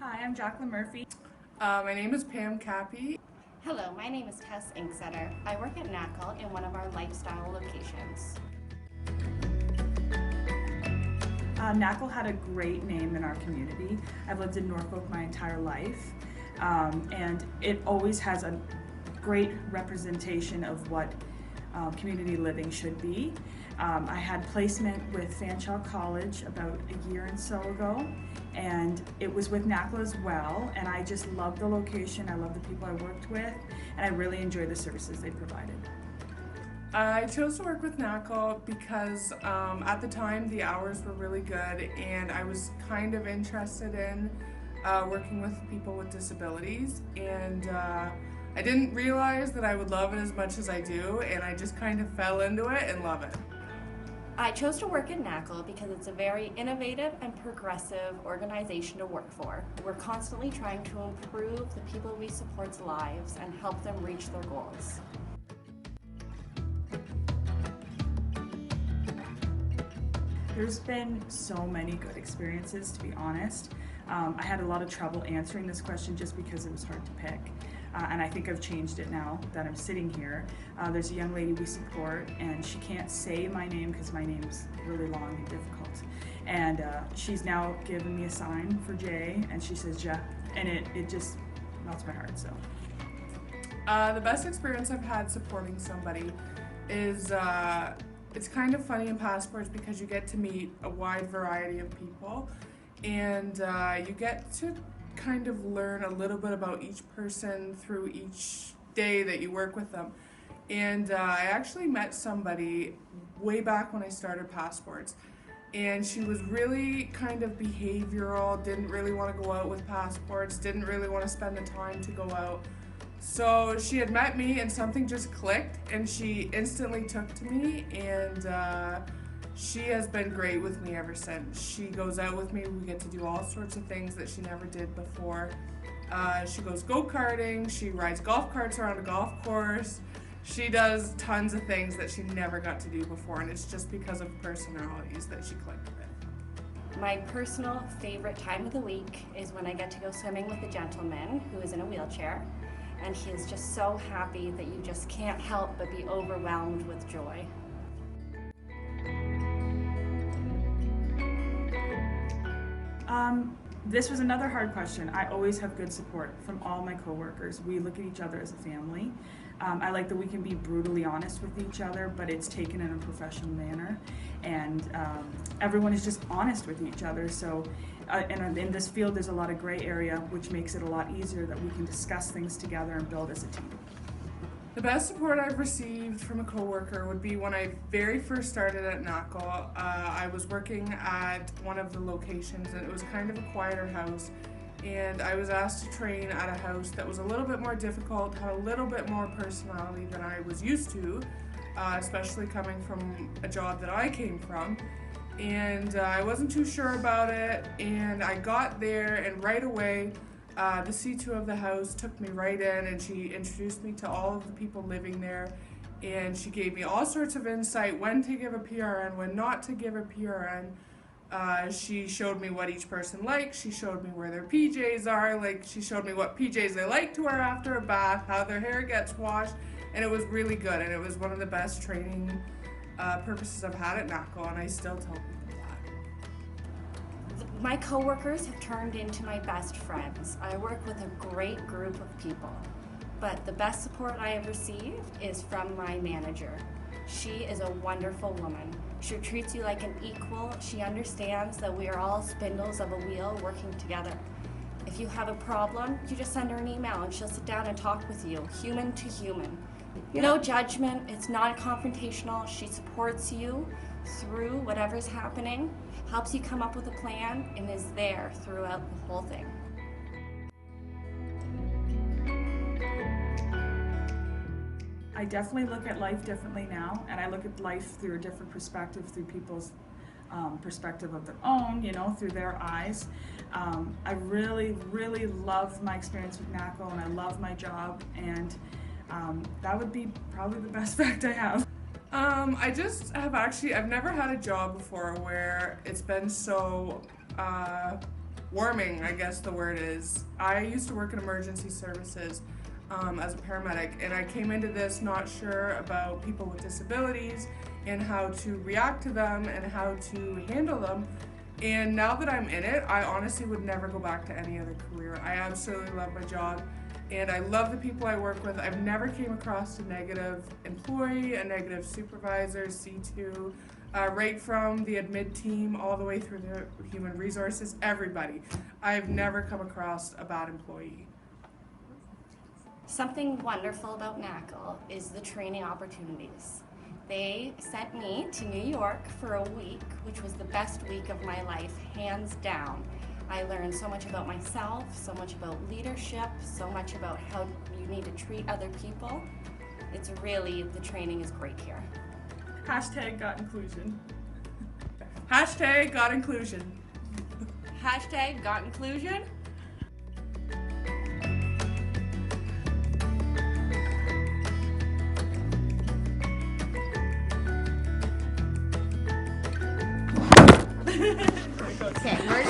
Hi, I'm Jacqueline Murphy. My name is Pam Cappy. Hello, my name is Tess Inksetter. I work at NACL in one of our lifestyle locations. NACL had a great name in our community. I've lived in Norfolk my entire life, and it always has a great representation of what community living should be. I had placement with Fanshawe College about a year and so ago, and it was with NACL as well, and I just love the location, I love the people I worked with, and I really enjoy the services they provided. I chose to work with NACL because at the time the hours were really good and I was kind of interested in working with people with disabilities, and I didn't realize that I would love it as much as I do, and I just kind of fell into it and love it. I chose to work at NACL because it's a very innovative and progressive organization to work for. We're constantly trying to improve the people we support's lives and help them reach their goals. There's been so many good experiences, to be honest. I had a lot of trouble answering this question just because it was hard to pick. And I think I've changed it now that I'm sitting here. There's a young lady we support, and she can't say my name because my name's really long and difficult. And she's now given me a sign for Jay, and she says Jeff, and it just melts my heart. So The best experience I've had supporting somebody is it's kind of funny in passports because you get to meet a wide variety of people, and you get to kind of learn a little bit about each person through each day that you work with them. And I actually met somebody way back when I started passports, and she was really kind of behavioral, didn't really want to go out with passports, didn't really want to spend the time to go out. So she had met me and something just clicked, and she instantly took to me, and she has been great with me ever since. She goes out with me, we get to do all sorts of things that she never did before. She goes go-karting, she rides golf carts around a golf course. She does tons of things that she never got to do before, and it's just because of personalities that she clicked with. My personal favorite time of the week is when I get to go swimming with a gentleman who is in a wheelchair, and he is just so happy that you just can't help but be overwhelmed with joy. This was another hard question. I always have good support from all my coworkers. We look at each other as a family. I like that we can be brutally honest with each other, but it's taken in a professional manner, and everyone is just honest with each other. So and in this field there's a lot of gray area, which makes it a lot easier that we can discuss things together and build as a team. The best support I've received from a coworker would be when I very first started at NACL. I was working at one of the locations, and it was kind of a quieter house, and I was asked to train at a house that was a little bit more difficult, had a little bit more personality than I was used to, especially coming from a job that I came from. And I wasn't too sure about it, and I got there, and right away the C2 of the house took me right in, and she introduced me to all of the people living there, and she gave me all sorts of insight when to give a PRN, when not to give a PRN. She showed me what each person likes, she showed me where their PJs are, like she showed me what PJs they like to wear after a bath, how their hair gets washed, and it was really good, and it was one of the best training purposes I've had at NACL, and I still tell people that. My coworkers have turned into my best friends. I work with a great group of people, but the best support I have received is from my manager. She is a wonderful woman. She treats you like an equal. She understands that we are all spindles of a wheel working together. If you have a problem, you just send her an email and she'll sit down and talk with you, human to human. Yeah. No judgment, it's not confrontational. She supports you through whatever's happening, helps you come up with a plan, and is there throughout the whole thing. I definitely look at life differently now, and I look at life through a different perspective, through people's perspective of their own, through their eyes. I really, really love my experience with NACL, and I love my job, and that would be probably the best fact I have. I've never had a job before where it's been so warming, I guess the word is. I used to work in emergency services as a paramedic, and I came into this not sure about people with disabilities and how to react to them and how to handle them. And now that I'm in it, I honestly would never go back to any other career. I absolutely love my job, and I love the people I work with. I've never came across a negative employee, a negative supervisor, C2, right from the admin team all the way through the human resources, everybody. I've never come across a bad employee. Something wonderful about NACL is the training opportunities. They sent me to New York for a week, which was the best week of my life, hands down. I learned so much about myself, so much about leadership, so much about how you need to treat other people. It's really, the training is great here. Hashtag got inclusion. Hashtag got inclusion. Hashtag got inclusion. Okay, we're